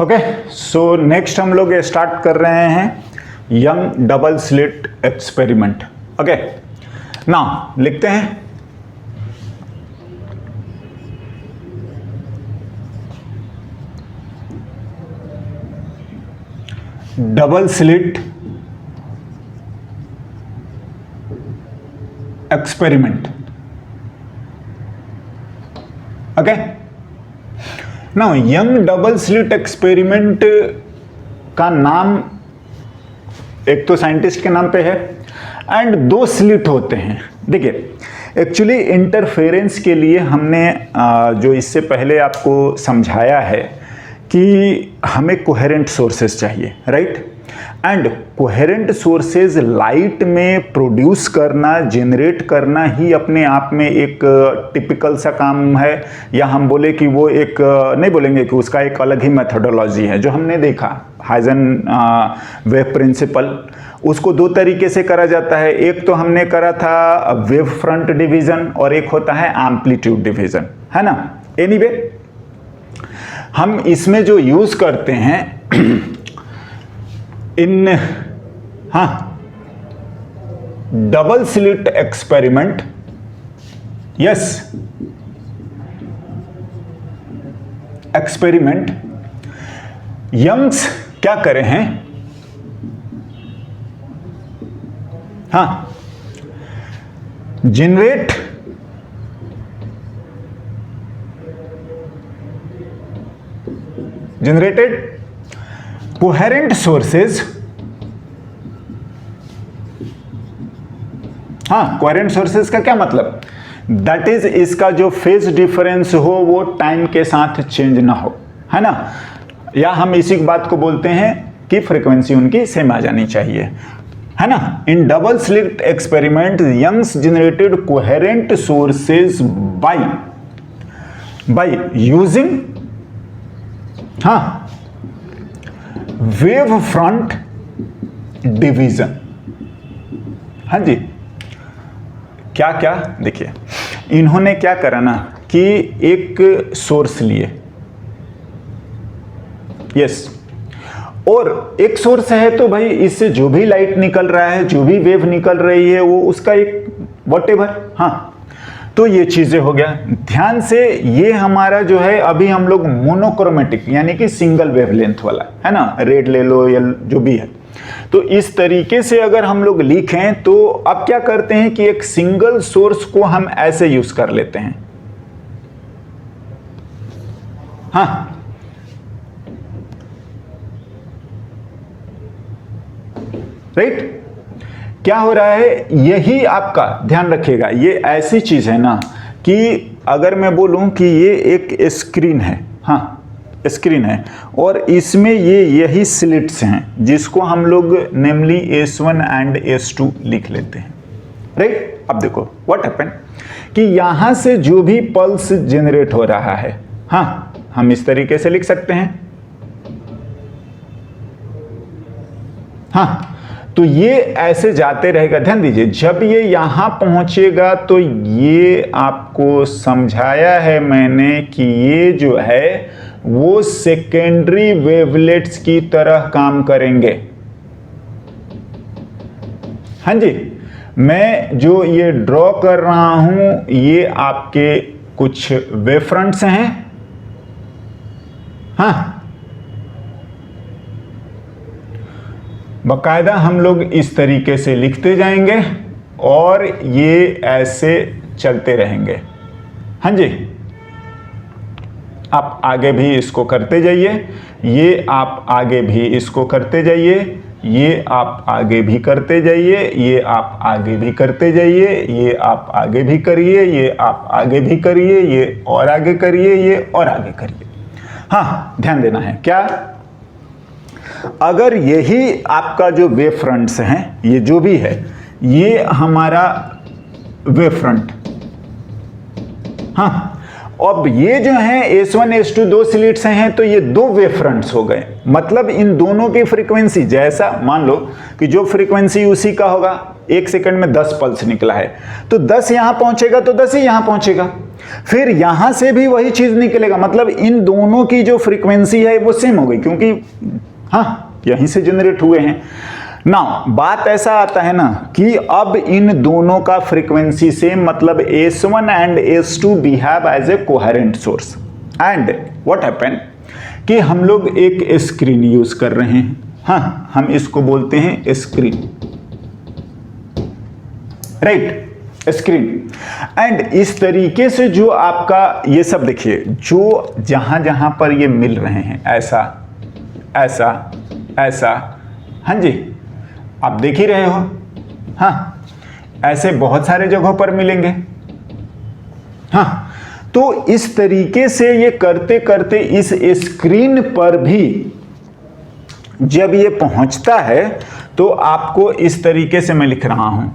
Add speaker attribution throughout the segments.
Speaker 1: Okay, so next हम लोग start कर रहे हैं young double slit experiment. Okay, now लिखते हैं double slit experiment. Okay, now young double slit experiment का नाम एक तो साइंटिस्ट के नाम पे है एंड दो स्लिट होते हैं। देखिए, एक्चुअली इंटरफेरेंस के लिए हमने जो इससे पहले आपको समझाया है कि हमें कोहेरेंट सोर्सेज चाहिए, right? And coherent sources light में प्रोड्यूस करना, जनरेट करना ही अपने आप में एक टिपिकल सा काम है, या हम बोले कि वो एक नहीं बोलेंगे कि उसका एक अलग ही मेथोडोलॉजी है जो हमने देखा हाइजन वेव प्रिंसिपल। उसको दो तरीके से करा जाता है, एक तो हमने करा था वेव फ्रंट डिवीजन और एक होता है एम्पलीट्यूड डिवीजन, है ना? एनीवे, हम इसमें जो यूज करते हैं in double slit experiment, yes, experiment, Young's क्या करे हैं? Generate generated coherent sources, coherent sources का क्या मतलब? दैट इज इसका जो फेज डिफरेंस हो वो टाइम के साथ चेंज ना हो, है ना? या हम इसी बात को बोलते हैं कि फ्रीक्वेंसी उनकी सेम आ जानी चाहिए, है ना? In double slit experiment Young's generated coherent sources by using wave front division. हाँ जी, क्या क्या देखिए, इन्होंने क्या करा ना कि एक सोर्स लिए, यस, और एक सोर्स है तो भाई इससे जो भी लाइट निकल रहा है, जो भी वेव निकल रही है, वो उसका एक व्हाटएवर, तो ये चीजें हो गया। ध्यान से, ये हमारा जो है अभी हम लोग मोनोक्रोमेटिक यानी कि सिंगल वेवलेंथ वाला, है ना? रेड ले लो या जो भी है, तो इस तरीके से अगर हम लोग लिखें तो अब क्या करते हैं कि एक सिंगल सोर्स को हम ऐसे यूज कर लेते हैं, राइट? क्या हो रहा है, यही आपका ध्यान रखिएगा, ये ऐसी चीज है ना कि अगर मैं बोलूं कि ये एक स्क्रीन है, स्क्रीन है, और इसमें यही स्लिट्स हैं जिसको हम लोग नेमली S1 एंड S2 लिख लेते हैं, राइट? अब देखो व्हाट हैपन कि यहां से जो भी पल्स जनरेट हो रहा है, हम इस तरीके से लिख सकते हैं, तो ये ऐसे जाते रहेगा। ध्यान दीजिए, जब ये यहां पहुंचेगा तो ये आपको समझाया है मैंने कि ये जो है वो सेकेंडरी वेवलेट्स की तरह काम करेंगे। हाँ जी, मैं जो ये ड्रॉ कर रहा हूं ये आपके कुछ वेव फ्रंट्स हैं, बाकायदा हम लोग इस तरीके से लिखते जाएंगे और ये ऐसे चलते रहेंगे। हाँ जी, आप आगे भी इसको करते जाइए, ये आप आगे भी इसको करते जाइए, ये आप आगे भी करते जाइए, ये आप आगे भी करते जाइए, ये आप आगे भी करिए, ये आप आगे भी करिए, ये और आगे करिए, ये और आगे करिए। ध्यान देना है क्या, अगर यही आपका जो वेव फ्रंट्स हैं, ये जो भी है, ये हमारा वेव फ्रंट, अब ये जो है S1 S2 दो स्लिट्स हैं, तो ये दो वेव फ्रंट्स हो गए। मतलब इन दोनों की फ्रीक्वेंसी, जैसा मान लो कि जो फ्रीक्वेंसी उसी का होगा, 1 सेकंड में 10 पल्स निकला है, तो 10 यहां पहुंचेगा तो 10 ही यहां पहुंचेगा। फिर यहां से भी वही चीज निकलेगा, मतलब इन दोनों की जो फ्रीक्वेंसी है वो सेम हो गई, क्योंकि हाँ यहीं से जनरेट हुए हैं ना। बात ऐसा आता है ना कि अब इन दोनों का फ्रीक्वेंसी सेम, मतलब S1 and S2 behave as a coherent source. And what happen कि हम लोग एक स्क्रीन यूज कर रहे हैं, हाँ हम इसको बोलते हैं स्क्रीन, राइट, स्क्रीन। एंड इस तरीके से जो आपका ये सब देखिए, जो जहां जहां पर ये मिल रहे हैं, ऐसा ऐसा ऐसा, हाँ जी आप देख ही रहे हो, हाँ ऐसे बहुत सारे जगहों पर मिलेंगे, हाँ। तो इस तरीके से ये करते करते इस स्क्रीन पर भी जब ये पहुंचता है तो आपको इस तरीके से मैं लिख रहा हूं,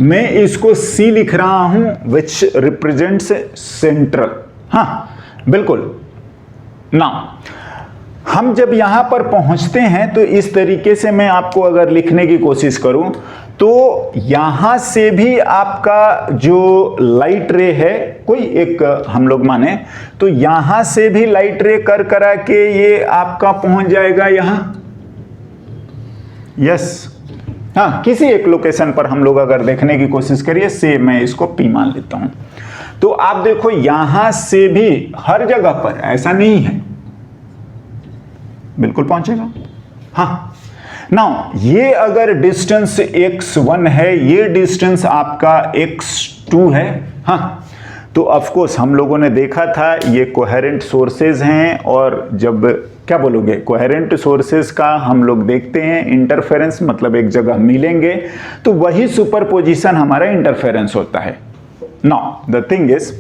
Speaker 1: मैं इसको C लिख रहा हूं विच रिप्रेजेंट्स सेंट्रल, हाँ बिल्कुल ना। हम जब यहां पर पहुंचते हैं तो इस तरीके से मैं आपको अगर लिखने की कोशिश करूं तो यहां से भी आपका जो लाइट रे है, कोई एक हम लोग माने तो यहां से भी लाइट रे कर करा के ये आपका पहुंच जाएगा यहां, यस, हाँ किसी एक लोकेशन पर हम लोग अगर देखने की कोशिश करिए, से मैं इसको P मान लेता हूं, तो आप देखो यहां से भी हर जगह पर ऐसा नहीं है, बिल्कुल पहुंचेगा, हाँ। नाउ ये अगर डिस्टेंस x1 है, ये डिस्टेंस आपका x2 है, हाँ, तो ऑफ कोर्स हम लोगों ने देखा था ये कोहेरेंट सोर्सेज हैं, और जब क्या बोलोगे कोहेरेंट सोर्सेज का हम लोग देखते हैं इंटरफेरेंस, मतलब एक जगह मिलेंगे तो वही सुपरपोजिशन हमारा इंटरफेरेंस होता है। नाउ द थिंग इज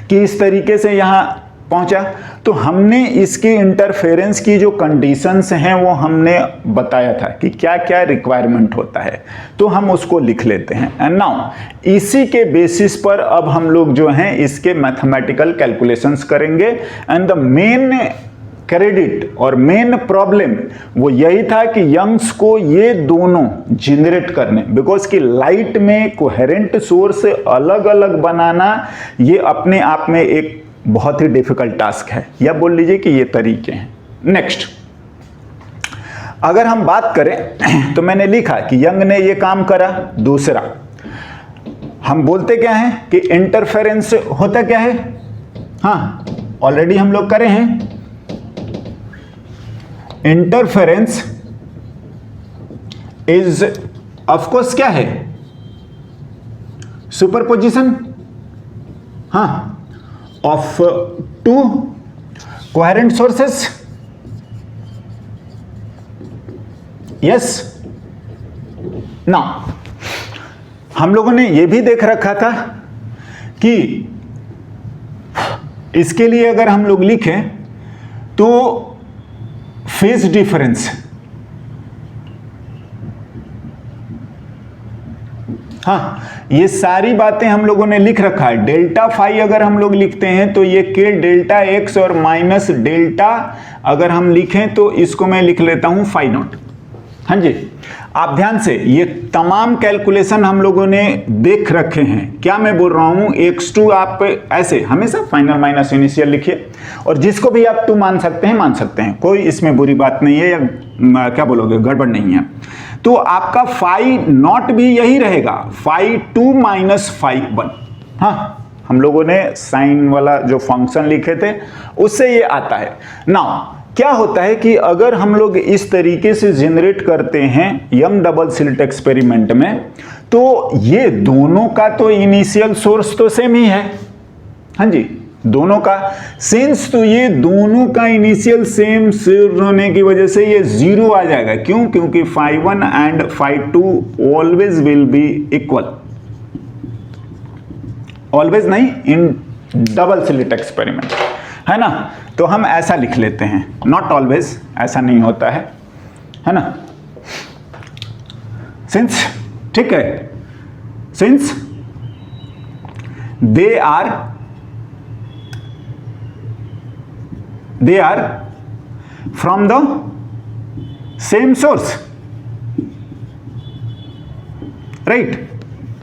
Speaker 1: कि इस तरीके से यहां पहुंचा तो हमने इसके इंटरफेरेंस की जो कंडीशंस हैं वो हमने बताया था कि क्या क्या रिक्वायरमेंट होता है, तो हम उसको लिख लेते हैं। एंड नाउ इसी के बेसिस पर अब हम लोग जो हैं इसके मैथमेटिकल कैलकुलेशंस करेंगे। एंड द मेन क्रेडिट और मेन प्रॉब्लम वो यही था कि यंग्स को ये दोनों जनरेट करने, बिकॉज कि लाइट में कोहेरेंट सोर्स अलग अलग बनाना ये अपने आप में एक बहुत ही डिफिकल्ट टास्क है, या बोल लीजिए कि ये तरीके हैं। नेक्स्ट अगर हम बात करें तो मैंने लिखा कि यंग ने ये काम करा। दूसरा हम बोलते क्या है कि इंटरफेरेंस होता क्या है, हाँ ऑलरेडी हम लोग करे हैं। इंटरफेरेंस इज ऑफ कोर्स क्या है, सुपरपोजिशन, हाँ, of two coherent sources, yes। now हम लोगों ने ये भी देख रखा था कि इसके लिए अगर हम लोग लिखें तो फेज डिफरेंस, हाँ ये सारी बातें हम लोगों ने लिख रखा है। डेल्टा फाई अगर हम लोग लिखते हैं तो ये के डेल्टा एक्स और माइनस डेल्टा अगर हम लिखें तो इसको मैं लिख लेता हूं फाई नॉट, हाँ जी। आप ध्यान से ये तमाम कैलकुलेशन हम लोगों ने देख रखे हैं। क्या मैं बोल रहा हूं, x2 आप ऐसे हमेशा फाइनल माइनस इनिशियल लिखिए, और जिसको भी आप 2 मान सकते हैं, कोई इसमें बुरी बात नहीं है, या क्या बोलोगे गड़बड़ नहीं है। तो आपका फाई नॉट भी यही रहेगा, फाई 2 माइनस फाई 1, हाँ हम लोगों ने साइन वाला जो फंक्शन लिखे थे उससे ये आता है। नाउ क्या होता है कि अगर हम लोग इस तरीके से जनरेट करते हैं यंग डबल स्लिट एक्सपेरिमेंट में, तो ये दोनों का तो इनिशियल सोर्स तो सेम ही है, हाँ जी दोनों का, सिंस तो ये दोनों का इनिशियल सेम होने की वजह से ये 0 आ जाएगा। क्यों? क्योंकि phi 1 and phi 2 always will be equal, always नहीं, इन डबल स्लिट एक्सपेरिमेंट, है ना। तो हम ऐसा लिख लेते हैं, नॉट ऑलवेज, ऐसा नहीं होता है ना। सिंस, ठीक है, since they are from the same source, right.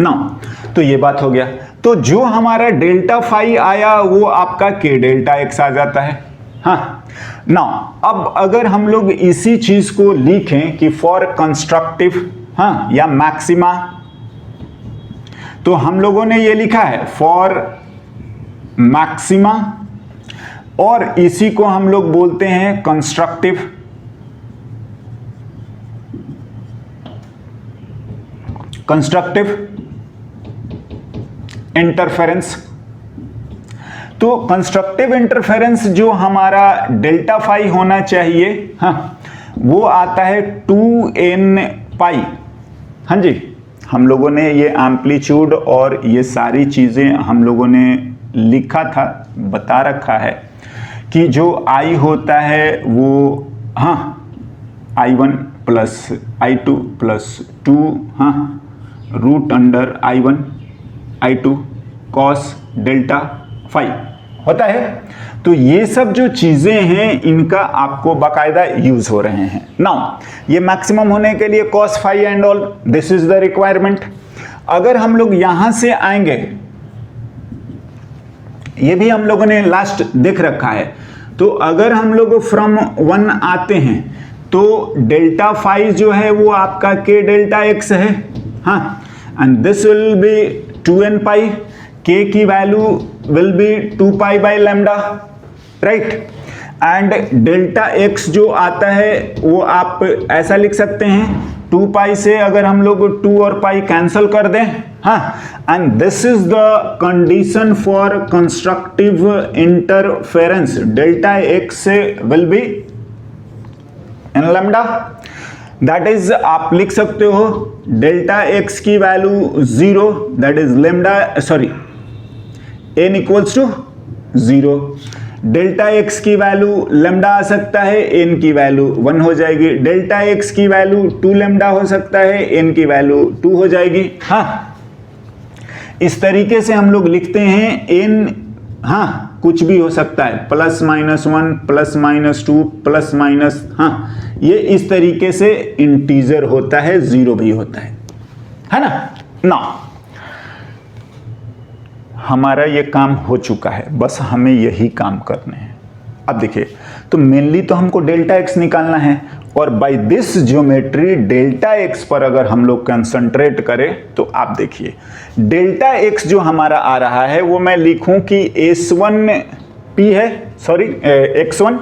Speaker 1: ना। तो ये बात हो गया। तो जो हमारा डेल्टा फाई आया वो आपका के डेल्टा एक्स आ जाता है। हाँ ना, अब अगर हम लोग इसी चीज को लिखें कि फॉर कंस्ट्रक्टिव हाँ या मैक्सिमा, तो हम लोगों ने ये लिखा है फॉर मैक्सिमा, और इसी को हम लोग बोलते हैं कंस्ट्रक्टिव। Constructive interference. तो कंस्ट्रक्टिव इंटरफेरेंस जो हमारा डेल्टा फाई होना चाहिए हाँ, वो आता है 2n पाई। हाँ जी, हम लोगों ने ये एम्पलीट्यूड और ये सारी चीज़ें हम लोगों ने लिखा था, बता रखा है कि जो I होता है वो हाँ I1 प्लस I2 प्लस 2 हाँ root under I1 I2 cos delta phi होता है। तो ये सब जो चीज़ें हैं इनका आपको बाकायदा यूज हो रहे हैं। नाउ ये मैक्सिमम होने के लिए cos phi and all, this is the requirement. अगर हम लोग यहां से आएंगे, ये भी हम लोगों ने लास्ट देख रखा है, तो अगर हम लोग फ्रॉम 1 आते हैं तो डेल्टा फाई जो है वो आपका के डेल्टा एक्स है हाँ, and this will be 2n पाई, के की value will be 2 pi by lambda, right. And delta x जो आता है वो आप ऐसा लिख सकते हैं 2 पाई से अगर हम लोग 2 और पाई कैंसल कर दें हाँ, and this is the condition for constructive interference, delta x will be in lambda. That is आप लिख सकते हो डेल्टा एक्स की value 0, that is lambda sorry n equals to 0। Delta x की वैल्यू लैम्डा आ सकता है, n की वैल्यू 1 हो जाएगी। डेल्टा एक्स की वैल्यू 2 लैम्डा हो सकता है, n की वैल्यू 2 हो जाएगी। हाँ, इस तरीके से हम लोग लिखते हैं n हाँ कुछ भी हो सकता है, plus minus 1 plus minus 2 plus minus हाँ, ये इस तरीके से इंटीजर होता है, 0 भी होता है ना। ना हमारा ये काम हो चुका है, बस हमें यही काम करने हैं। अब देखिए, तो मेनली तो हमको डेल्टा एक्स निकालना है, और by this geometry delta x पर अगर हम लोग कंसंट्रेट करें तो आप देखिए डेल्टा एक्स जो हमारा आ रहा है वो मैं लिखूं कि S1P है, सॉरी X1,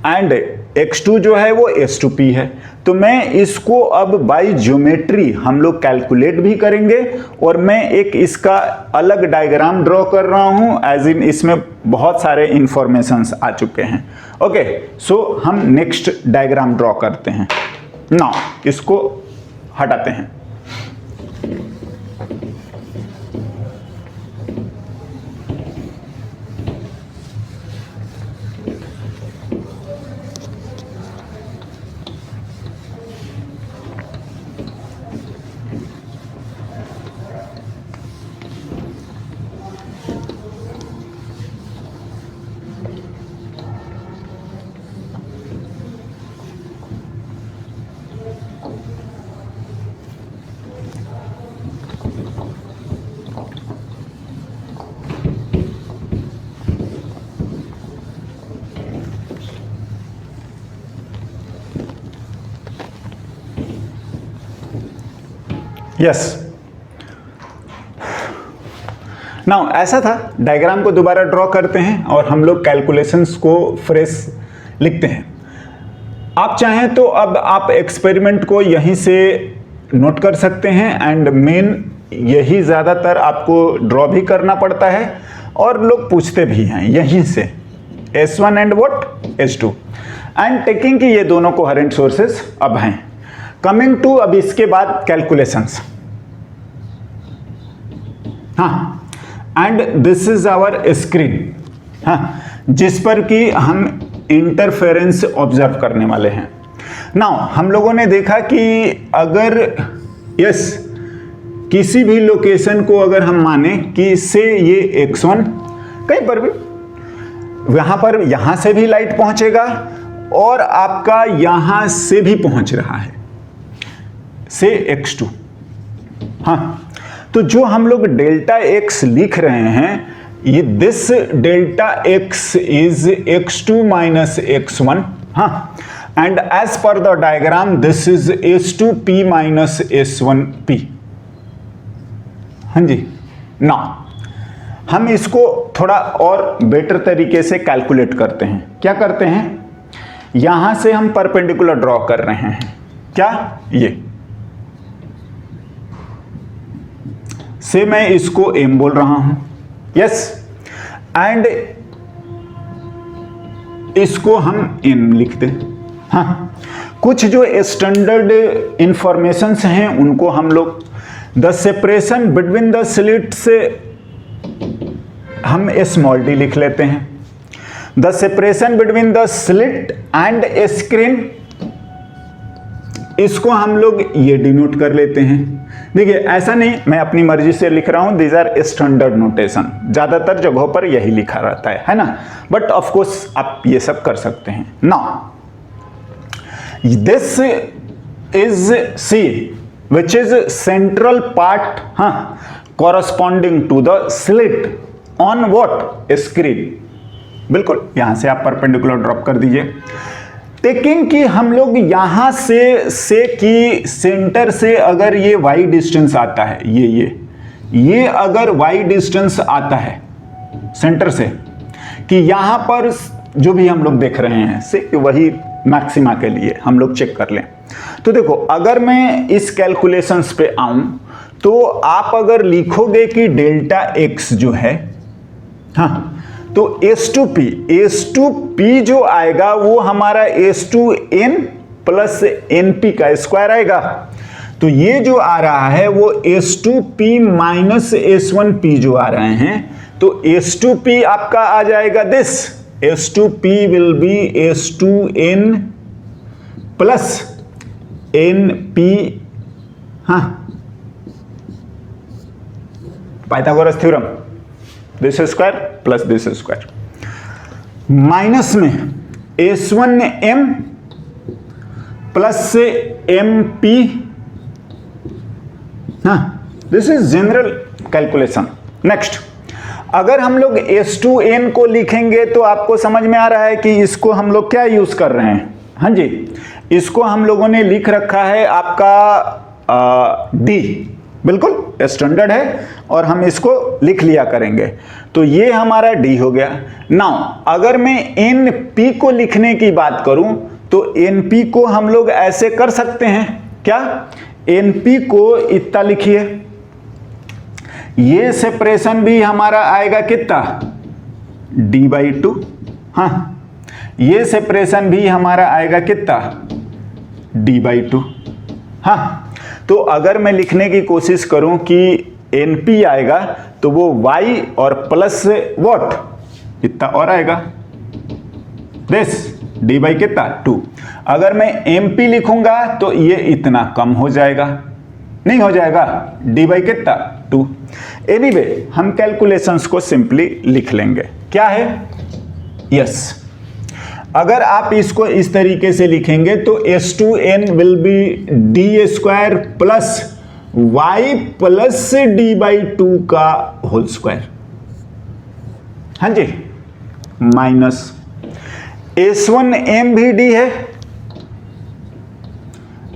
Speaker 1: एंड X2 जो है वो S2P है। तो मैं इसको अब बाय ज्योमेट्री हम लोग कैलकुलेट भी करेंगे, और मैं एक इसका अलग डायग्राम ड्रॉ कर रहा हूं, एज इन इसमें बहुत सारे इंफॉर्मेशंस आ चुके हैं। ओके, सो हम नेक्स्ट डायग्राम ड्रॉ करते हैं। नाउ इसको हटाते हैं। यस, नाउ ऐसा था, डायग्राम को दोबारा ड्रॉ करते हैं और हम लोग कैलकुलेशंस को फ्रेश लिखते हैं। आप चाहें तो अब आप एक्सपेरिमेंट को यहीं से नोट कर सकते हैं, एंड मेन यही ज़्यादातर आपको ड्रॉ भी करना पड़ता है और लोग पूछते भी हैं यहीं से, S1 and what S2, and taking कि ये दोनों कोहेरेंट सोर्सेस अब हैं। कमिंग टू अब इसके बाद कैलकुलेशंस, हाँ, and this is our screen हाँ, जिस पर कि हम इंटरफेरेंस ऑब्जर्व करने वाले हैं। नाउ हम लोगों ने देखा कि अगर यस किसी भी लोकेशन को अगर हम माने कि से ये X1 कहीं पर भी, वहां पर यहां से भी लाइट पहुंचेगा और आपका यहां से भी पहुंच रहा है से X2 हाँ, तो तो जो हम लोग डेल्टा एक्स लिख रहे हैं, ये this delta x is x2 minus x1, हाँ, and as per the diagram this is s2p minus s1p। हाँ जी, ना हम इसको थोड़ा और बेटर तरीके से कैलकुलेट करते हैं। क्या करते हैं, यहां से हम परपेंडिकुलर ड्रॉ कर रहे हैं, क्या ये से मैं इसको m बोल रहा हूं, यस, एंड इसको हम n लिख दें। हाँ, कुछ जो स्टैंडर्ड इंफॉर्मेशंस हैं उनको हम लोग, the separation between the slit से हम स्मॉल d लिख लेते हैं, the separation between the slit and screen, इसको हम लोग ये डिनोट कर लेते हैं। देखिए ऐसा नहीं मैं अपनी मर्जी से लिख रहा हूं, दीज आर स्टैंडर्ड नोटेशन, ज्यादातर जगहों पर यही लिखा रहता है ना, बट ऑफ कोर्स आप ये सब कर सकते हैं। Now this is C which is central part, हाँ, corresponding to the slit on what, screen. बिल्कुल यहां से आप परपेंडिकुलर ड्रॉप कर दीजिए, टेकिंग कि हम लोग यहां से कि सेंटर से अगर ये y डिस्टेंस आता है, ये अगर y डिस्टेंस आता है सेंटर से, कि यहां पर जो भी हम लोग देख रहे हैं से वही मैक्सिमा के लिए हम लोग चेक कर लें। तो देखो अगर मैं इस कैलकुलेशंस पे आऊं तो आप अगर लिखोगे कि डेल्टा x जो है, हाँ, तो S2P जो आएगा वो हमारा S2n प्लस NP का स्क्वायर आएगा। तो ये जो आ रहा है वो S2P माइनस S1P जो आ रहे हैं, तो S2P आपका आ जाएगा this, S2P will be S2n plus NP, हाँ, Pythagoras theorem, this square plus this square, minus में S1m प्लस MP, हाँ, this is general calculation. Next, अगर हम लोग S2n को लिखेंगे तो आपको समझ में आ रहा है कि इसको हम लोग क्या यूज कर रहे हैं। हाँ जी, इसको हम लोगों ने लिख रखा है आपका D, बिल्कुल स्टैंडर्ड है और हम इसको लिख लिया करेंगे, तो ये हमारा D हो गया। नाउ अगर मैं NP को लिखने की बात करूं तो NP को हम लोग ऐसे कर सकते हैं, क्या, NP को इतना लिखिए, ये सेपरेशन भी हमारा आएगा कितना, D/2, हाँ, ये सेपरेशन भी हमारा आएगा कितना, D/2, हाँ। तो अगर मैं लिखने की कोशिश करूं कि NP आएगा तो वो y और प्लस व्हाट इतना और आएगा, दिस D by कितना 2। अगर मैं MP लिखूंगा तो ये इतना कम हो जाएगा, नहीं हो जाएगा, D by कितना 2। एनीवे हम कैलकुलेशंस को सिंपली लिख लेंगे, क्या है, यस, अगर आप इसको इस तरीके से लिखेंगे तो S2n will be D square plus y plus D/2 का होल स्क्वायर, हाँ जी, माइनस S1m भी D है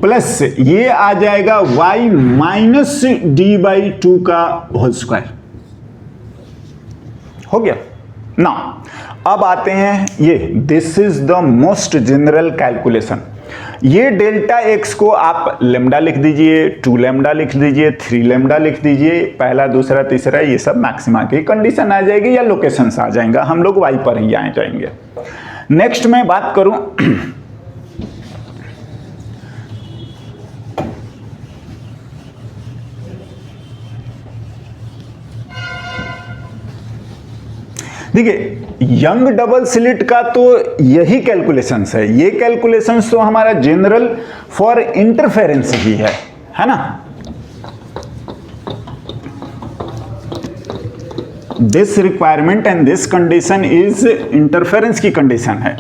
Speaker 1: प्लस ये आ जाएगा y माइनस D/2 का होल स्क्वायर, हो गया ना। अब आते हैं ये, this is the most general calculation. ये डेल्टा x को आप लेमडा लिख दीजिए, 2 लेमडा लिख दीजिए, 3 लेमडा लिख दीजिए, पहला दूसरा तीसरा, ये सब मैक्सिमा की कंडीशन आ जाएगी या लोकेशंस आ जाएगा, हम लोग y पर ही आ जाएंगे। नेक्स्ट मैं बात करूं देखिए यंग डबल स्लिट का तो यही कैलकुलेशंस है, ये कैलकुलेशंस तो हमारा जनरल फॉर इंटरफेरेंस ही है ना। This requirement and this condition is interference की कंडीशन है।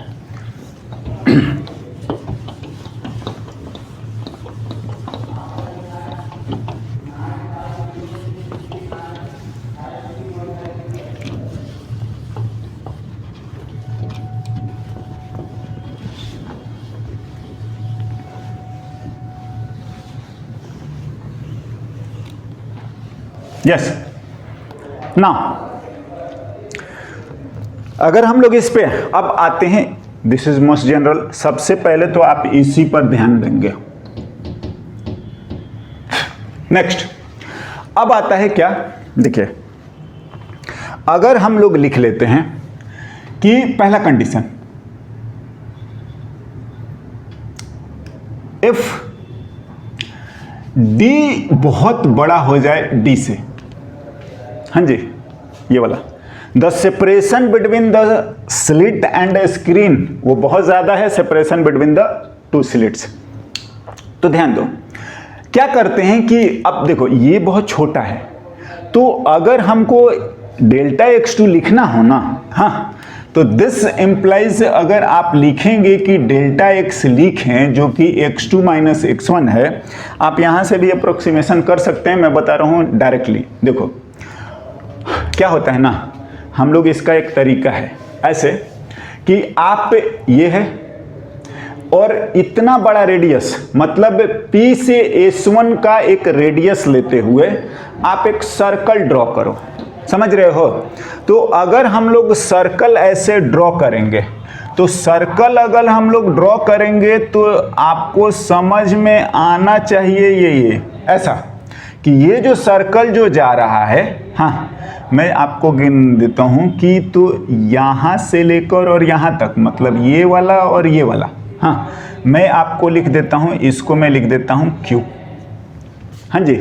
Speaker 1: यस। नाउ अगर हम लोग इस पे अब आते हैं, दिस इज मोस्ट जनरल, सबसे पहले तो आप इसी पर ध्यान देंगे। नेक्स्ट अब आता है क्या, देखिए अगर हम लोग लिख लेते हैं कि पहला कंडीशन, इफ D बहुत बड़ा हो जाए D से, हाँ जी ये वाला, the separation between the slit and screen वो बहुत ज्यादा है, separation between the two slits. तो ध्यान दो क्या करते हैं कि अब देखो ये बहुत छोटा है, तो अगर हमको डेल्टा x2 लिखना हो ना, हाँ, तो दिस इंप्लाइज अगर आप लिखेंगे कि डेल्टा x लिखें जो कि x2 माइनस x1 है, आप यहां से भी अप्रोक्सीमेशन कर सकते हैं, मैं बता रहा हूं डायरेक्टली। देखो क्या होता है ना, हम लोग इसका एक तरीका है ऐसे कि आप ये है और इतना बड़ा रेडियस, मतलब P से S1 का एक रेडियस लेते हुए आप एक सर्कल ड्रॉ करो, समझ रहे हो। तो अगर हम लोग सर्कल ऐसे ड्रॉ करेंगे, तो सर्कल अगर हम लोग ड्रॉ करेंगे तो आपको समझ में आना चाहिए ये ऐसा कि ये जो सर्कल जो जा रहा है, हाँ मैं आपको गिन देता हूं कि तो यहां से लेकर और यहां तक, मतलब ये वाला और ये वाला, हाँ मैं आपको लिख देता हूं, इसको मैं लिख देता हूं Q, हाँ जी।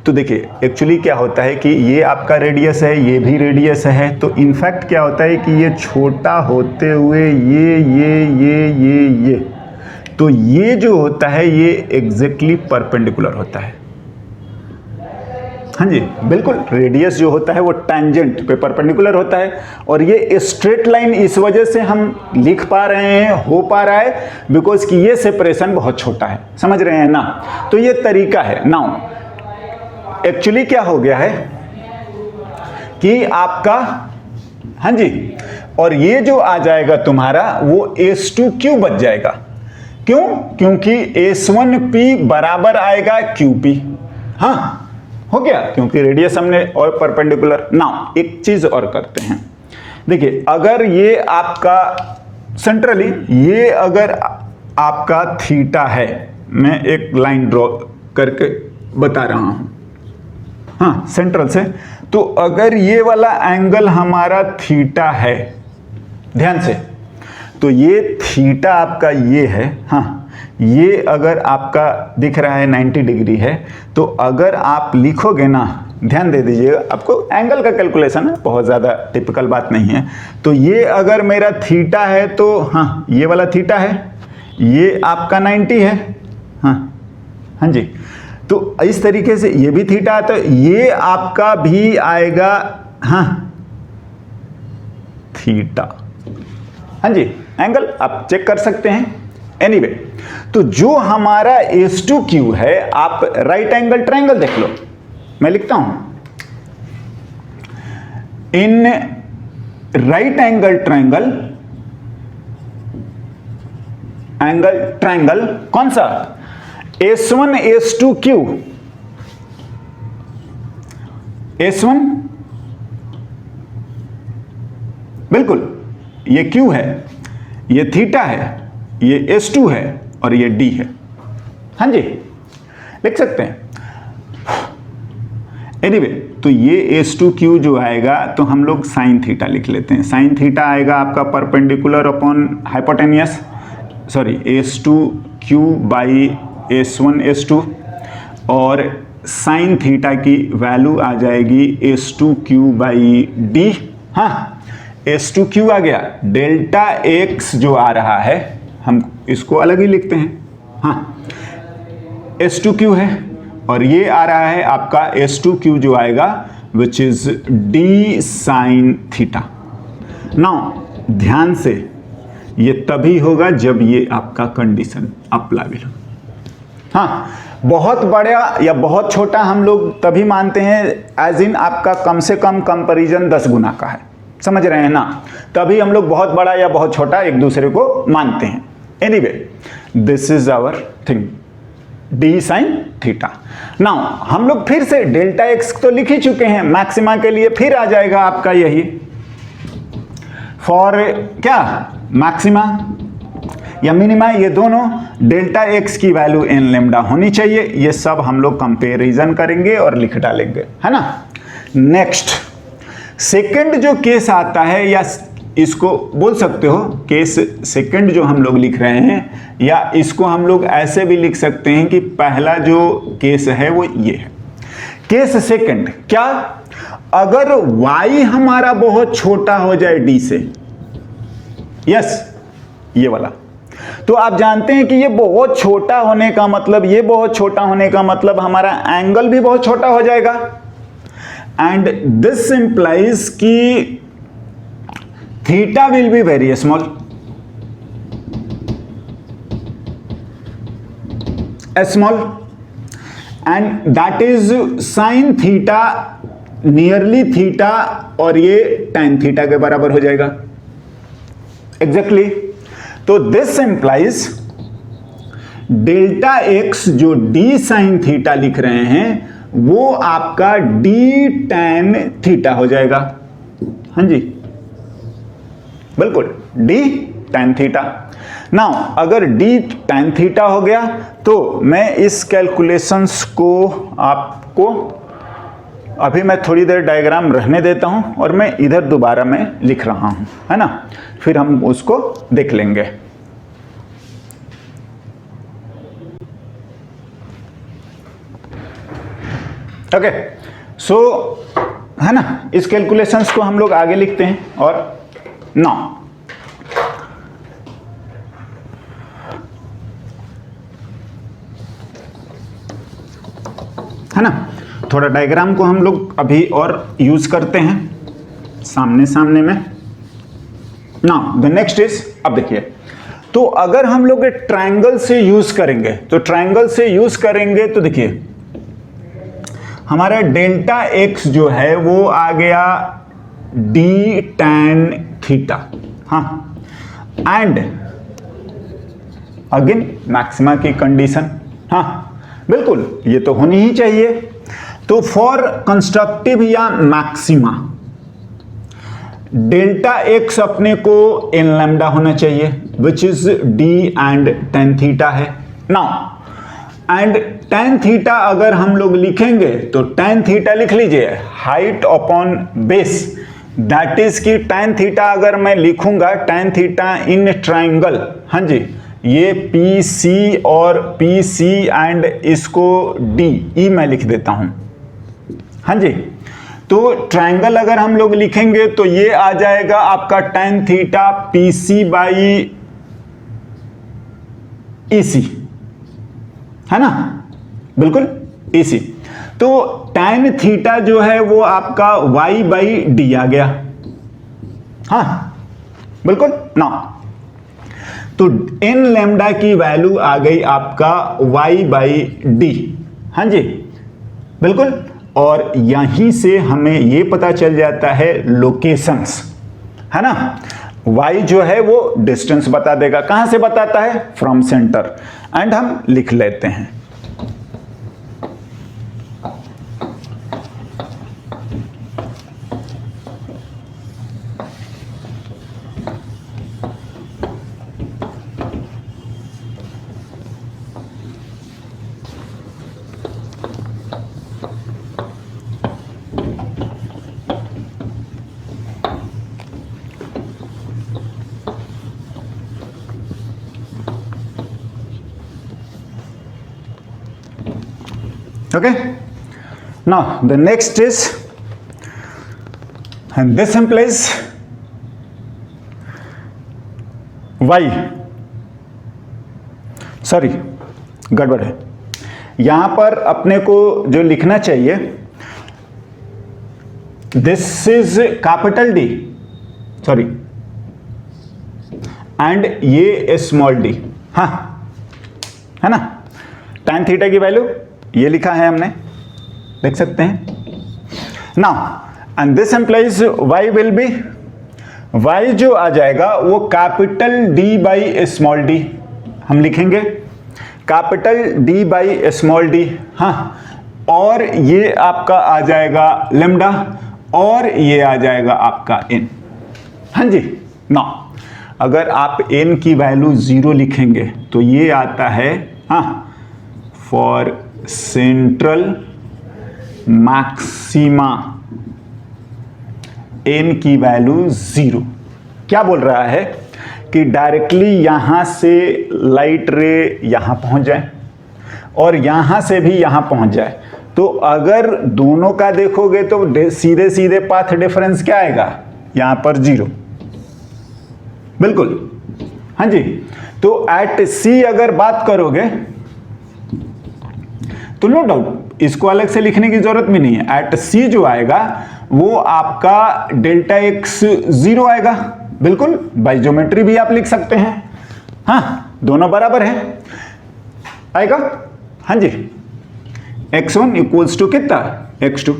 Speaker 1: तो देखिए एक्चुअली क्या होता है कि ये आपका रेडियस है, ये भी रेडियस है, तो इनफैक्ट क्या होता है कि ये छोटा होते हुए ये तो ये जो होता है ये एग्जैक्टली परपेंडिकुलर होता है, हाँ जी बिल्कुल। रेडियस जो होता है वो टैंजेंट पे परपेंडिकुलर होता है, और ये स्ट्रेट लाइन इस वजह से हम लिख पा रहे हैं, हो पा रहा है, बिकॉज कि ये सेपरेशन बहुत छोटा है, समझ रहे हैं ना। तो ये तरीका है। नाउ एक्चुअली क्या हो गया है कि आपका, हाँ जी, और ये जो आ जाएगा तुम्हारा वो S2Q बच जाएगा। क्यों? क्योंकि S1P बराबर आएगा QP, हाँ हो गया, क्योंकि रेडियस हमने और परपेंडिकुलर। नाउ एक चीज और करते हैं, देखिए अगर ये आपका सेंट्रली, ये अगर आपका थीटा है, मैं एक लाइन ड्रॉ करके बता रहा हूं, हाँ सेंट्रल से, तो अगर ये वाला एंगल हमारा थीटा है, ध्यान से, तो ये थीटा आपका ये है, हाँ ये अगर आपका दिख रहा है 90 डिग्री है, तो अगर आप लिखोगे ना, ध्यान दे दीजिएगा, आपको एंगल का कैलकुलेशन है, बहुत ज़्यादा टिपिकल बात नहीं है। तो ये अगर मेरा थीटा है तो हाँ ये वाला थीटा है, ये आपका 90 है, हाँ जी। तो इस तरीके से ये भी थीटा है, तो ये आपका भी आएगा, हाँ थीटा, हाँ जी। एंगल आप चेक कर सकते हैं। एनीवे, तो जो हमारा S2Q है, आप राइट एंगल ट्रायंगल देख लो, मैं लिखता हूं, इन राइट एंगल ट्रायंगल कौन सा, S1 S2Q, S1 बिल्कुल ये Q है, ये थीटा है, ये S2 है और ये D है, हाँ जी लिख सकते हैं। एनीवे, तो ये S2Q जो आएगा तो हम लोग साइन थीटा लिख लेते हैं। साइन थीटा आएगा आपका perpendicular upon hypotenuse, sorry S2Q by S1 S2, और साइन थीटा की वैल्यू आ जाएगी S2Q बाई D, हाँ S2Q आ गया। डेल्टा X जो आ रहा है हम इसको अलग ही लिखते हैं, हाँ S2Q है, और ये आ रहा है आपका S2Q जो आएगा which is D sign theta. Now ध्यान से, ये तभी होगा जब ये आपका कंडीशन अप्लाइबल हो। हाँ बहुत बड़ा या बहुत छोटा हम लोग तभी मानते हैं एज इन आपका कम से कम कंपैरिजन 10 गुना का है, समझ रहे हैं ना, तभी हम लोग बहुत बड़ा या बहुत छोटा एक दूसरे को मानते हैं। Anyway, this is our thing. D sine theta. Now हम लोग फिर से डेल्टा एक्स तो लिख ही चुके हैं, मैक्सिमा के लिए फिर आ जाएगा आपका यही फॉर क्या मैक्सिमा या मिनिमा, ये दोनों डेल्टा एक्स की वैल्यू एन लेमडा होनी चाहिए। ये सब हम लोग कंपैरिजन करेंगे और लिख डालेंगे, है ना। नेक्स्ट सेकंड जो केस आता है, या इसको बोल सकते हो केस सेकंड जो हम लोग लिख रहे हैं, या इसको हम लोग ऐसे भी लिख सकते हैं कि पहला जो केस है वो ये है। केस सेकंड क्या, अगर y हमारा बहुत छोटा हो जाए d से, यस ये वाला, तो आप जानते हैं कि ये बहुत छोटा होने का मतलब, ये बहुत छोटा होने का मतलब हमारा एंगल भी बहुत छोटा हो जाएगा। एंड दिस इंप्लाइज कि theta will be very small, small, and that is sine theta nearly theta, और ये tan थीटा के बराबर हो जाएगा एग्जैक्टली। तो दिस इंप्लाइज डेल्टा एक्स जो d साइन थीटा लिख रहे हैं वो आपका d tan थीटा हो जाएगा। हाँ जी बिल्कुल, d tan थीटा। नाउ अगर d tan थीटा हो गया तो मैं इस कैलकुलेशंस को आपको अभी मैं थोड़ी देर डायग्राम रहने देता हूं और मैं इधर दोबारा मैं लिख रहा हूं, है ना, फिर हम उसको देख लेंगे। ओके सो है ना, इस कैलकुलेशंस को हम लोग आगे लिखते हैं। और नाउ है ना, थोड़ा डायग्राम को हम लोग अभी और यूज करते हैं सामने सामने में। नाउ द नेक्स्ट इज, अब देखिए, तो अगर हम लोग ट्रायंगल से यूज करेंगे, तो ट्रायंगल से यूज करेंगे तो देखिए हमारा डेल्टा एक्स जो है वो आ गया d tan थीटा, हाँ, एंड अगेन मैक्सिमा की कंडीशन, हाँ बिल्कुल ये तो होनी ही चाहिए। तो फॉर कंस्ट्रक्टिव या मैक्सिमा डेल्टा एक्स अपने को एन लैम्डा होना चाहिए, which is d and tan theta है। नाउ एंड tan थीटा अगर हम लोग लिखेंगे तो tan थीटा लिख लीजिए height upon base, that is की tan थीटा अगर मैं लिखूंगा tan थीटा इन ट्राइंगल, हाँ जी, ये पी सी और पी सी एंड इसको डी ई मैं लिख देता हूं, हाँ जी। तो ट्राइंगल अगर हम लोग लिखेंगे तो ये आ जाएगा आपका tan theta P C by E C, है ना, बिल्कुल ई सी। तो tan थीटा जो है वो आपका y बाई डी आ गया, हाँ बिल्कुल। ना तो n लैम्डा की वैल्यू आ गई आपका y बाई डी, हाँ जी बिल्कुल। और यहीं से हमें ये पता चल जाता है लोकेशंस, है ना, y जो है वो डिस्टेंस बता देगा, कहां से बताता है, फ्रॉम सेंटर, एंड हम लिख लेते हैं। Okay, now the next is, and this implies y, sorry गड़बड़ है, यहां पर अपने को जो लिखना चाहिए this is capital D, sorry, and ये स्मॉल डी, हाँ है ना। tan थीटा की वैल्यू ये लिखा है हमने, देख सकते हैं। Now and this implies y will be, y जो आ जाएगा वो capital D by small D हम लिखेंगे। Capital D by small D, हाँ, और ये आपका आ जाएगा लेमडा, और ये आ जाएगा आपका n। हाँ जी, ना अगर आप n की वैल्यू 0 लिखेंगे तो ये आता है, हाँ, फॉर सेंट्रल मैक्सिमा n की वैल्यू 0। क्या बोल रहा है कि डायरेक्टली यहां से लाइट रे यहां पहुंच जाए और यहां से भी यहां पहुंच जाए, तो अगर दोनों का देखोगे तो सीधे सीधे पाथ डिफरेंस क्या आएगा, यहां पर 0। बिल्कुल, हाँ जी। तो एट सी अगर बात करोगे तो नो डाउट इसको अलग से लिखने की जरूरत भी नहीं है। एट सी जो आएगा वो आपका डेल्टा एक्स 0 आएगा। बिल्कुल, बाय ज्योमेट्री भी आप लिख सकते हैं, हाँ, दोनों बराबर है आएगा। हाँ जी, x1 इक्वल्स टू कितना, x2।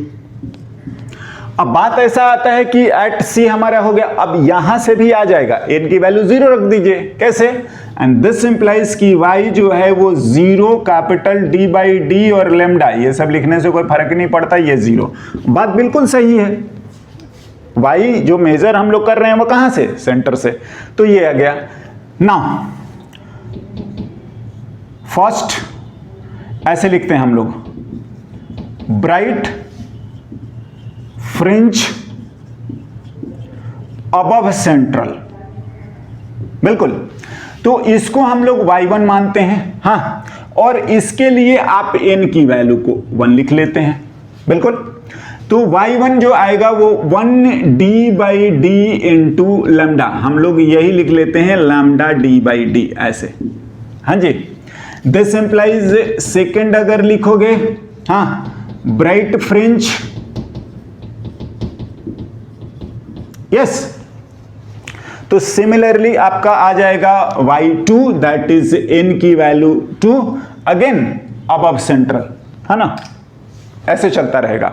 Speaker 1: अब बात ऐसा आता है कि एट सी हमारा हो गया, अब यहां से भी आ जाएगा, n की वैल्यू 0 रख दीजिए, कैसे, एंड दिस इंप्लाइज कि y जो है वो 0 कैपिटल d बाई डी और लेमडा, ये सब लिखने से कोई फर्क नहीं पड़ता, ये 0। बात बिल्कुल सही है, y जो मेजर हम लोग कर रहे हैं वो कहां से, सेंटर से, तो ये आ गया। नाउ फर्स्ट ऐसे लिखते हैं हम लोग, ब्राइट फ्रिंज अबव सेंट्रल। बिल्कुल, तो इसको हम लोग y1 मानते हैं, हाँ, और इसके लिए आप n की वैल्यू को 1 लिख लेते हैं। बिल्कुल, तो y1 जो आएगा वो 1d by D into lambda, हम लोग यही लिख लेते हैं लैम्डा d बाई डी, ऐसे। हाँ जी, दिस इंप्लाइज सेकेंड अगर लिखोगे, हाँ, ब्राइट फ्रिंज, यस, तो सिमिलरली आपका आ जाएगा y2 दैट इज n की वैल्यू 2, अगेन अबव सेंट्रल, है ना, ऐसे चलता रहेगा।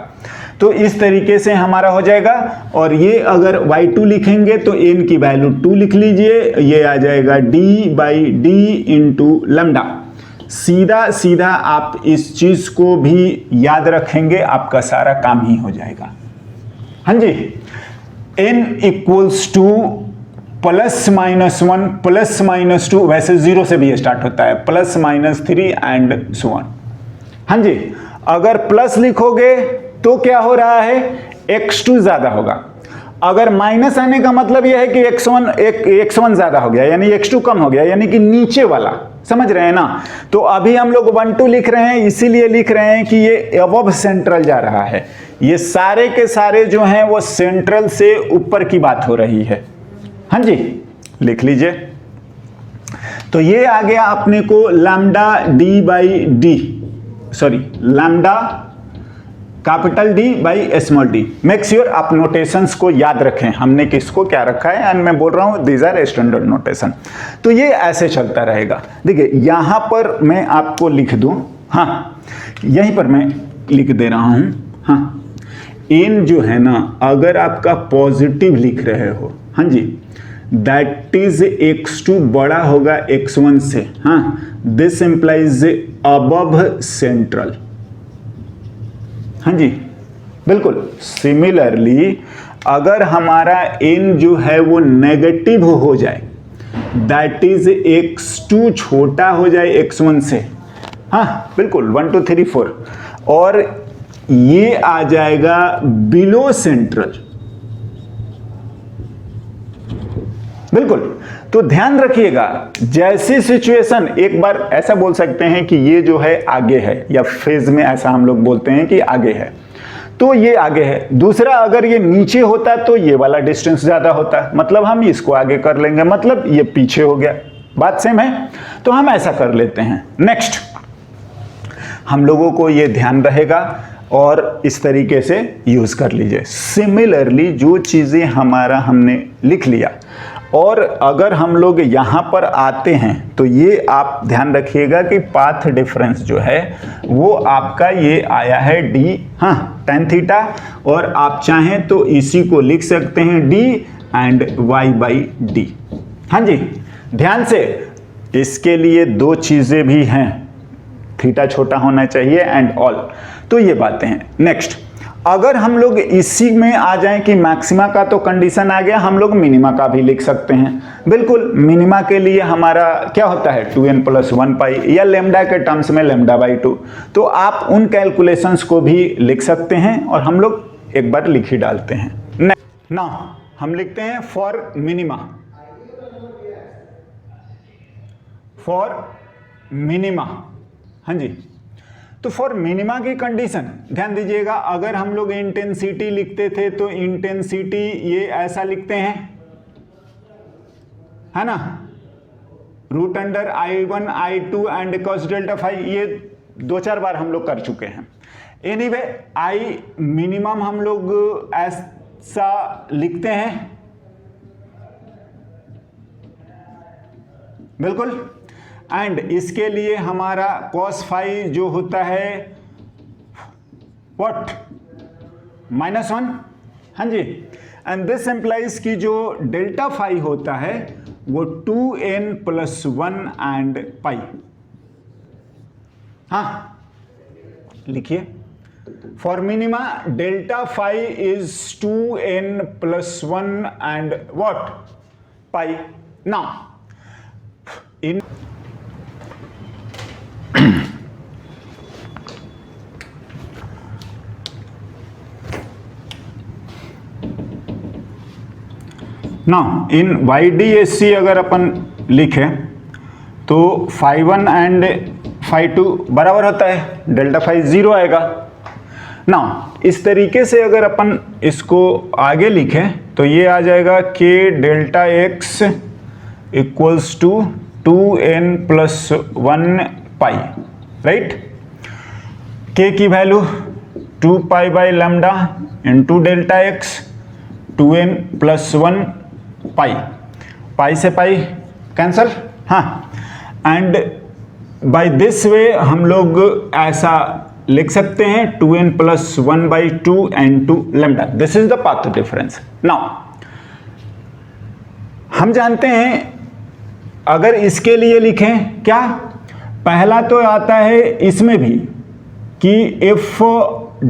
Speaker 1: तो इस तरीके से हमारा हो जाएगा, और ये अगर y2 लिखेंगे तो n की वैल्यू 2 लिख लीजिए, ये आ जाएगा d by D into lambda. सीधा सीधा आप इस चीज को भी याद रखेंगे, आपका सारा काम ही हो जाएगा। हाँ जी, n इक्वल्स टू +-1 +-2, वैसे 0 से भी स्टार्ट होता है, +-3 एंड सो ऑन। हाँ जी, अगर प्लस लिखोगे तो क्या हो रहा है, x2 ज्यादा होगा, अगर माइनस आने का मतलब यह है कि x1 ज्यादा हो गया, यानी x2 कम हो गया, यानी कि नीचे वाला, समझ रहे हैं ना। तो अभी हम लोग 1 2 लिख रहे हैं, इसीलिए लिख रहे हैं कि ये अबव सेंट्रल जा रहा है, ये सारे के सारे जो हैं वो सेंट्रल से ऊपर की बात हो रही है। हाँ जी, लिख लीजिए। तो ये आ गया अपने को lambda D by D, sorry lambda capital D by small D. Make sure आप नोटेशंस को याद रखें, हमने किसको क्या रखा है, एंड मैं बोल रहा हूं दीज आर स्टैंडर्ड नोटेशन। तो ये ऐसे चलता रहेगा। देखिए यहां पर मैं आपको लिख दूं, हाँ, यहीं पर मैं लिख दे रहा हूं, हाँ, n जो है ना, अगर आपका पॉजिटिव लिख रहे हो, हाँ जी, दैट इज x2 बड़ा होगा x1 से, हाँ, दिस इंप्लाइज अबव सेंट्रल। हाँ जी, बिल्कुल। सिमिलरली अगर हमारा n जो है वो नेगेटिव हो जाए, दैट इज x2 छोटा हो जाए x1 से, हाँ, बिल्कुल, 1 2 3 4, और ये आ जाएगा बिलो सेंट्रल। बिल्कुल, तो ध्यान रखिएगा, जैसी सिचुएशन, एक बार ऐसा बोल सकते हैं कि ये जो है आगे है, या फेज में ऐसा हम लोग बोलते हैं कि आगे है, तो ये आगे है। दूसरा, अगर ये नीचे होता तो ये वाला डिस्टेंस ज्यादा होता, मतलब हम इसको आगे कर लेंगे, मतलब ये पीछे हो गया। बात सेम है, तो हम ऐसा कर लेते हैं। नेक्स्ट, हम लोगों को ये ध्यान रहेगा और इस तरीके से यूज कर लीजिए। सिमिलरली जो चीजें हमारा हमने लिख लिया, और अगर हम लोग यहाँ पर आते हैं तो ये आप ध्यान रखिएगा कि पाथ डिफरेंस जो है वो आपका ये आया है d, हाँ, tan थीटा, और आप चाहें तो इसी को लिख सकते हैं d and y by D. हाँ जी, ध्यान से, इसके लिए दो चीज़ें भी हैं, थीटा छोटा होना चाहिए एंड ऑल, तो ये बातें हैं। नेक्स्ट, अगर हम लोग इसी में आ जाएं कि मैक्सिमा का तो कंडीशन आ गया, हम लोग मिनिमा का भी लिख सकते हैं। बिल्कुल, मिनिमा के लिए हमारा क्या होता है 2n + 1 पाई, या लेमडा के टर्म्स में λ/2। तो आप उन कैलकुलेशंस को भी लिख सकते हैं और हम लोग एक बार लिख ही डालते हैं। नाउ हम लिखते हैं फॉर मिनिमा, फॉर मिनिमा, हाँ जी। तो फॉर मिनिमा की कंडीशन ध्यान दीजिएगा, अगर हम लोग इंटेंसिटी लिखते थे तो इंटेंसिटी ये ऐसा लिखते हैं, है ना, √I1 I2 and cos delta phi, ये 2-4 बार हम लोग कर चुके हैं। एनीवे आई मिनिमम हम लोग ऐसा लिखते हैं, बिल्कुल, एंड इसके लिए हमारा cos फाई जो होता है व्हाट -1, हाँ जी, एंड दिस एम्प्लाइज की जो डेल्टा फाई होता है वो 2n + 1 एंड पाई। हाँ लिखिए, for minima delta phi is 2n + 1 and what pi. Now in now in YDSC अगर अपन लिखें तो φ1 एंड φ2 बराबर होता है, डेल्टा फाई 0 आएगा। नाउ इस तरीके से अगर अपन इसको आगे लिखें तो ये आ जाएगा k delta x = 2n + 1 pi, right. k की value 2 π/λ into delta x 2n + 1 pi, pi से पाई कैंसल, हाँ, एंड बाय दिस वे हम लोग ऐसा लिख सकते हैं 2n + 1/2 n2 λ, this is the path difference. Now हम जानते हैं अगर इसके लिए लिखें क्या, पहला तो आता है इसमें भी कि इफ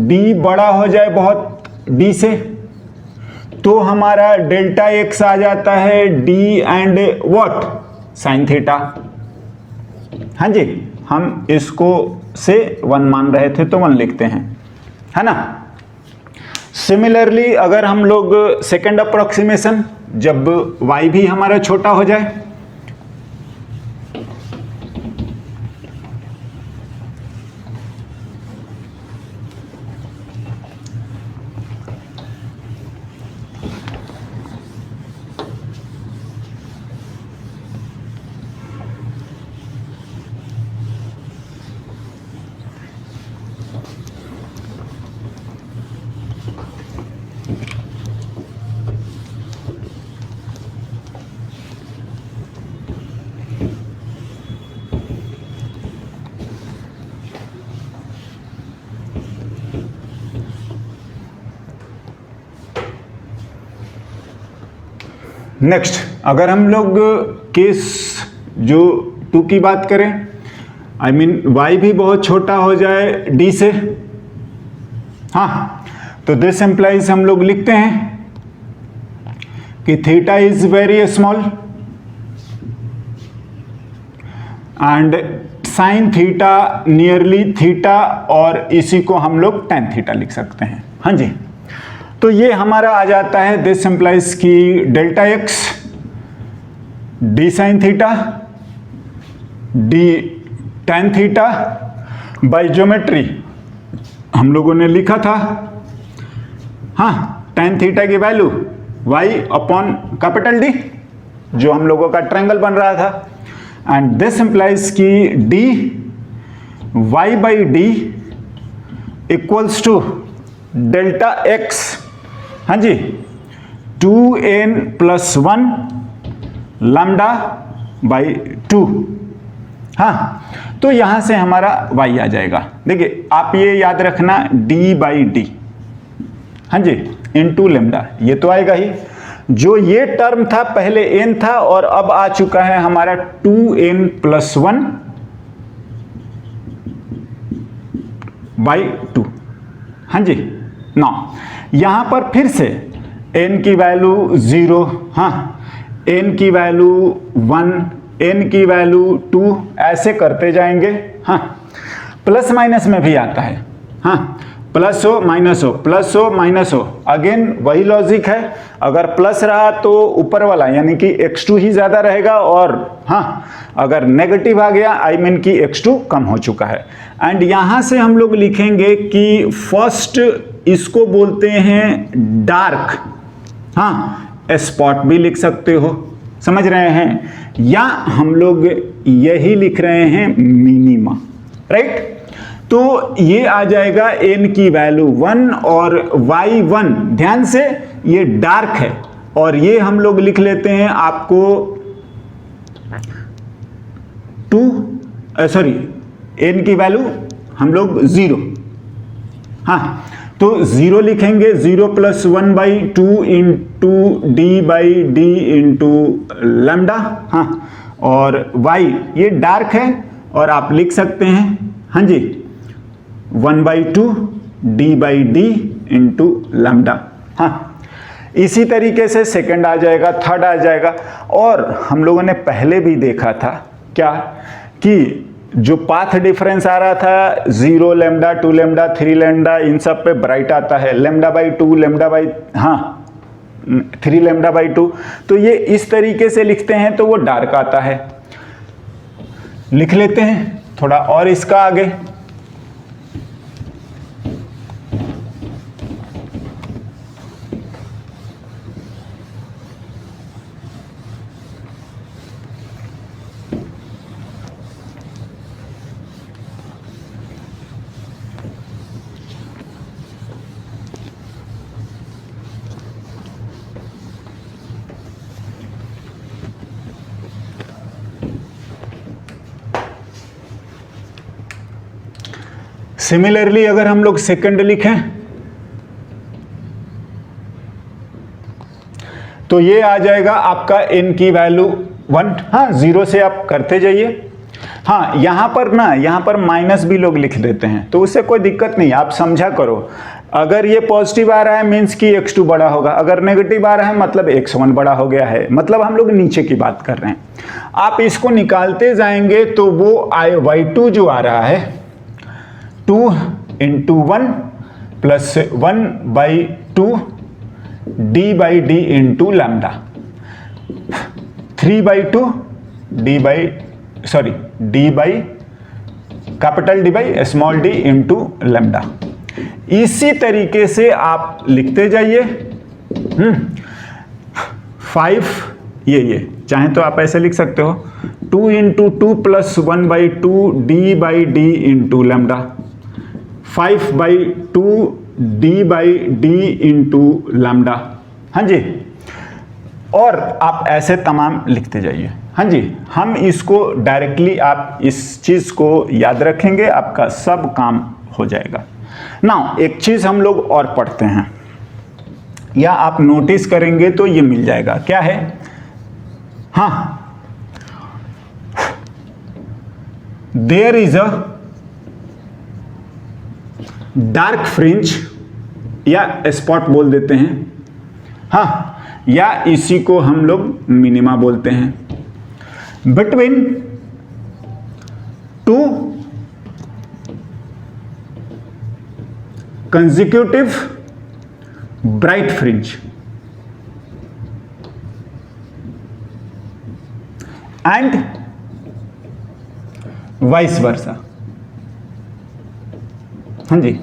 Speaker 1: d बड़ा हो जाए बहुत d से तो हमारा डेल्टा x आ जाता है d and what sin theta, हाँ जी, हम इसको से 1 मान रहे थे तो 1 लिखते हैं, है ना। सिमिलरली अगर हम लोग सेकंड अप्रोक्सीमेशन, जब y भी हमारा छोटा हो जाए, नेक्स्ट अगर हम लोग केस जो 2 की बात करें, आई मीन y भी बहुत छोटा हो जाए d से, हाँ, तो दिस एम्प्लाइज हम लोग लिखते हैं कि theta is very small and sine theta nearly theta, और इसी को हम लोग tan थीटा लिख सकते हैं, हाँ जी। तो ये हमारा आ जाता है दिस एम्प्लाइज की delta x d sin theta d tan theta by geometry हम लोगों ने लिखा था, हाँ, tan थीटा की वैल्यू y/D जो हम लोगों का ट्रायंगल बन रहा था, एंड दिस एम्प्लाइज की d y/D = डेल्टा x, हाँ जी, 2n + 1 λ/2, हाँ, तो यहां से हमारा y आ जाएगा। देखिए आप ये याद रखना d/d, हाँ जी, इंटू λ, ये तो आएगा ही। जो ये टर्म था पहले n था और अब आ चुका है हमारा 2n+1 बाई 2। हाँ जी, ना यहां पर फिर से n की वैल्यू 0, हाँ, n की वैल्यू 1, n की वैल्यू 2, ऐसे करते जाएंगे। हाँ, प्लस माइनस में भी आता है, हाँ, प्लस हो माइनस हो, प्लस हो माइनस हो, अगेन वही लॉजिक है। अगर प्लस रहा तो ऊपर वाला यानी कि x2 ही ज्यादा रहेगा, और हाँ, अगर नेगेटिव आ गया आई मीन कि x2 कम हो चुका है। एंड यहां से हम लोग लिखेंगे कि फर्स्ट इसको बोलते हैं डार्क, हाँ, स्पॉट भी लिख सकते हो, समझ रहे हैं, या हम लोग यही लिख रहे हैं मिनिमा, राइट। तो ये आ जाएगा n की वैल्यू 1 और y1, ध्यान से ये डार्क है, और ये हम लोग लिख लेते हैं आपको 2, सॉरी, n की वैल्यू हम लोग 0, हाँ, तो 0 लिखेंगे, 0+1/2 इंटू d/d इंटू लैम्डा, हाँ, और y ये डार्क है और आप लिख सकते हैं, हाँ जी, 1/2 d/d इंटू लैम्डा, हाँ। इसी तरीके से सेकंड आ जाएगा, थर्ड आ जाएगा। और हम लोगों ने पहले भी देखा था क्या कि जो पाथ डिफरेंस आ रहा था 0 लैम्डा 2 लैम्डा 3 लैम्डा, इन सब पे ब्राइट आता है, λ/2 3 λ/2, तो ये इस तरीके से लिखते हैं तो वो डार्क आता है। लिख लेते हैं थोड़ा और इसका आगे, सिमिलरली अगर हम लोग सेकंड लिखें तो ये आ जाएगा आपका n की वैल्यू 1, हाँ, 0 से आप करते जाइए। हाँ, यहां पर माइनस भी लोग लिख देते हैं, तो उससे कोई दिक्कत नहीं, आप समझा करो। अगर ये पॉजिटिव आ रहा है मीन्स कि x2 बड़ा होगा, अगर नेगेटिव आ रहा है मतलब x1 बड़ा हो गया है, मतलब हम लोग नीचे की बात कर रहे हैं। आप इसको निकालते जाएंगे तो वो y2 जो आ रहा है 2 into 1 plus 1/2 d/d into lambda, 3/2 capital D by small d into lambda. इसी तरीके से आप लिखते जाइए। 5, ये चाहे तो आप ऐसे लिख सकते हो, 2 into 2 plus 1/2 d/d into lambda, 5/2 d/d into lambda, हाँ जी, और आप ऐसे तमाम लिखते जाइए। हाँ जी, हम इसको डायरेक्टली, आप इस चीज को याद रखेंगे, आपका सब काम हो जाएगा। नाउ एक चीज हम लोग और पढ़ते हैं, या आप नोटिस करेंगे तो ये मिल जाएगा, क्या है, हाँ, there is a dark fringe या स्पॉट बोल देते हैं, हाँ, या इसी को हम लोग मिनिमा बोलते हैं, between 2 consecutive bright fringe and vice versa. हाँ जी,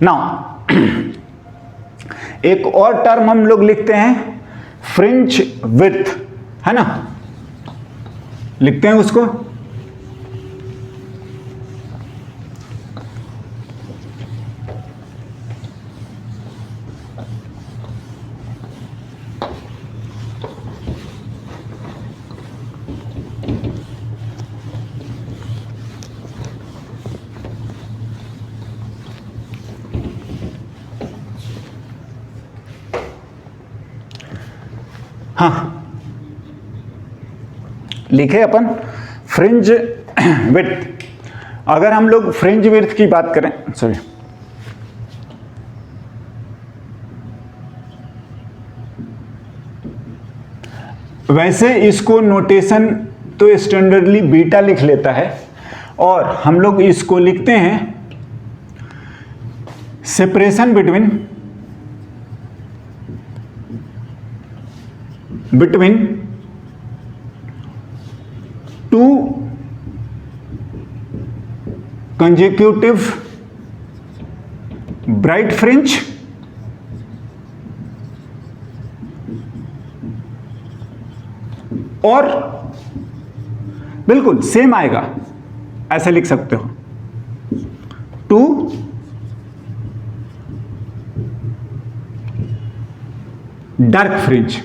Speaker 1: नाउ एक और टर्म हम लोग लिखते हैं फ्रिंज विड्थ, है ना, लिखते हैं उसको, हाँ, लिखे अपन फ्रिंज विड्थ। अगर हम लोग फ्रिंज विड्थ की बात करें, सॉरी, वैसे इसको नोटेशन तो स्टैंडर्डली बीटा लिख लेता है, और हम लोग इसको लिखते हैं separation between two consecutive bright fringe और बिल्कुल सेम आएगा, ऐसे लिख सकते हो, टू डार्क फ्रिंज।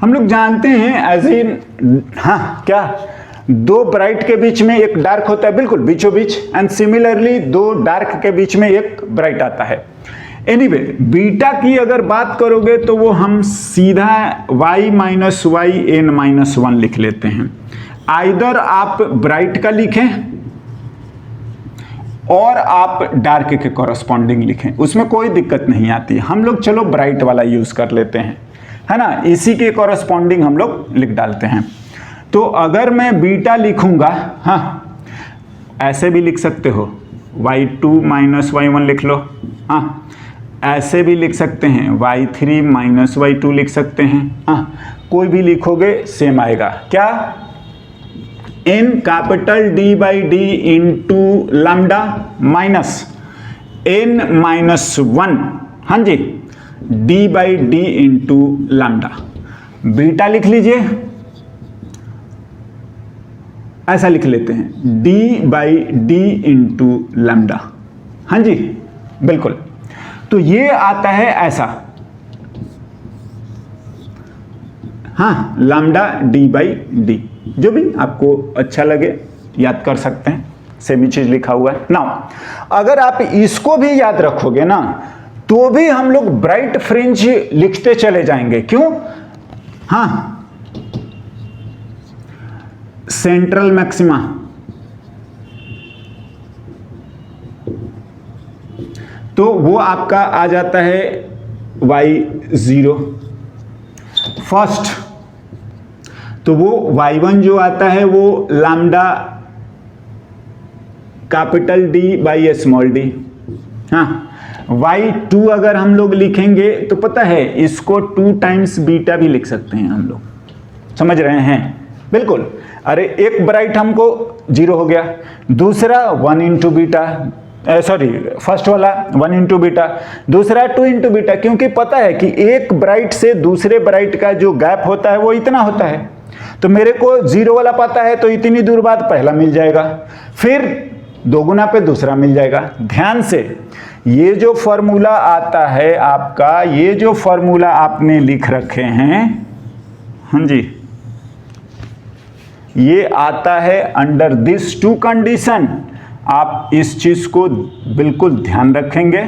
Speaker 1: हम लोग जानते हैं एज इन, हाँ क्या, दो ब्राइट के बीच में एक डार्क होता है, बिल्कुल बीचों बीच, एंड सिमिलरली दो डार्क के बीच में एक ब्राइट आता है। एनीवे, बीटा की अगर बात करोगे तो वो हम सीधा y minus y n minus 1 लिख लेते हैं। आइदर आप ब्राइट का लिखें और आप डार्क के कॉरस्पॉन्डिंग लिखें, उसमें कोई दिक्कत नहीं आती। हम लोग चलो ब्राइट वाला यूज कर लेते हैं, है ना, इसी के कॉरस्पॉन्डिंग हम लोग लिख डालते हैं। तो अगर मैं बीटा लिखूंगा, हाँ ऐसे भी लिख सकते हो, y2 माइनस y1 लिख लो, हाँ ऐसे भी लिख सकते हैं, y3 माइनस y2 लिख सकते हैं, हाँ कोई भी लिखोगे सेम आएगा। क्या, in capital D by D into lambda minus n minus 1, हाँ जी, D by D into lambda. Beta लिख लीजिए, ऐसा लिख लेते हैं, D by D into lambda, हाँ जी बिल्कुल। तो ये आता है ऐसा, हाँ लैम्डा D बाई डी, जो भी आपको अच्छा लगे याद कर सकते हैं, सेम ही चीज लिखा हुआ है। नाउ अगर आप इसको भी याद रखोगे ना, तो भी हम लोग ब्राइट फ्रिंज लिखते चले जाएंगे। क्यों, हाँ सेंट्रल मैक्सिमा, तो वो आपका आ जाता है y0 फर्स्ट, तो वो y1 जो आता है वो lambda capital D by small D. हाँ, y2 अगर हम लोग लिखेंगे तो पता है इसको 2 टाइम्स बीटा भी लिख सकते हैं हम लोग, समझ रहे हैं, बिल्कुल। अरे एक ब्राइट हमको 0 हो गया, दूसरा 1 इंटू बीटा, सॉरी फर्स्ट वाला 1 इंटू बीटा, दूसरा 2 इंटू बीटा, क्योंकि पता है कि एक ब्राइट से दूसरे ब्राइट का जो गैप होता है वो इतना होता है, तो मेरे को 0 वाला पता है तो इतनी दूर बाद पहला मिल जाएगा, फिर 2 गुना पे दूसरा मिल जाएगा। ध्यान से, ये जो फॉर्मूला आता है आपका, ये जो फॉर्मूला आपने लिख रखे हैं, हाँ जी, ये आता है अंडर दिस 2 कंडीशन। आप इस चीज को बिल्कुल ध्यान रखेंगे,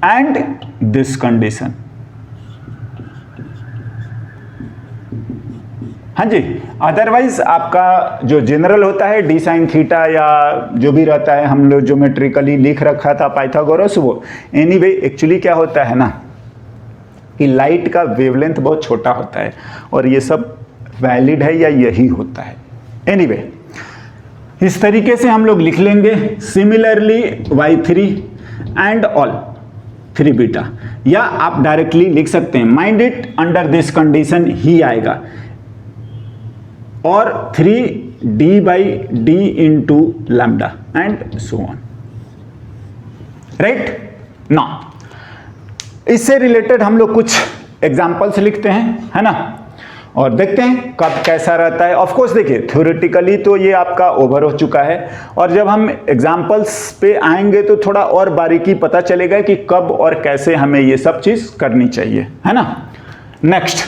Speaker 1: एंड दिस कंडीशन, हाँ जी। अदरवाइज आपका जो जनरल होता है डी साइन थीटा या जो भी रहता है, हम लोग ज्योमेट्रिकली लिख रखा था पाइथागोरस, वो एनीवे एक्चुअली क्या होता है ना कि लाइट का वेवलेंथ बहुत छोटा होता है, और ये सब वैलिड है या यही होता है। एनीवे इस तरीके से हम लोग लिख लेंगे। Similarly y3 and all 3 beta, या आप डायरेक्टली लिख सकते हैं mind it under this condition ही आएगा, और 3D by D into lambda and so on, right. Now इससे रिलेटेड हम लोग कुछ एग्जांपल्स लिखते हैं, है ना, और देखते हैं कब कैसा रहता है। ऑफ कोर्स देखिए थ्योरेटिकली तो ये आपका ओवर हो चुका है, और जब हम एग्जांपल्स पे आएंगे तो थोड़ा और बारीकी पता चलेगा कि कब और कैसे हमें ये सब चीज करनी चाहिए, है ना। नेक्स्ट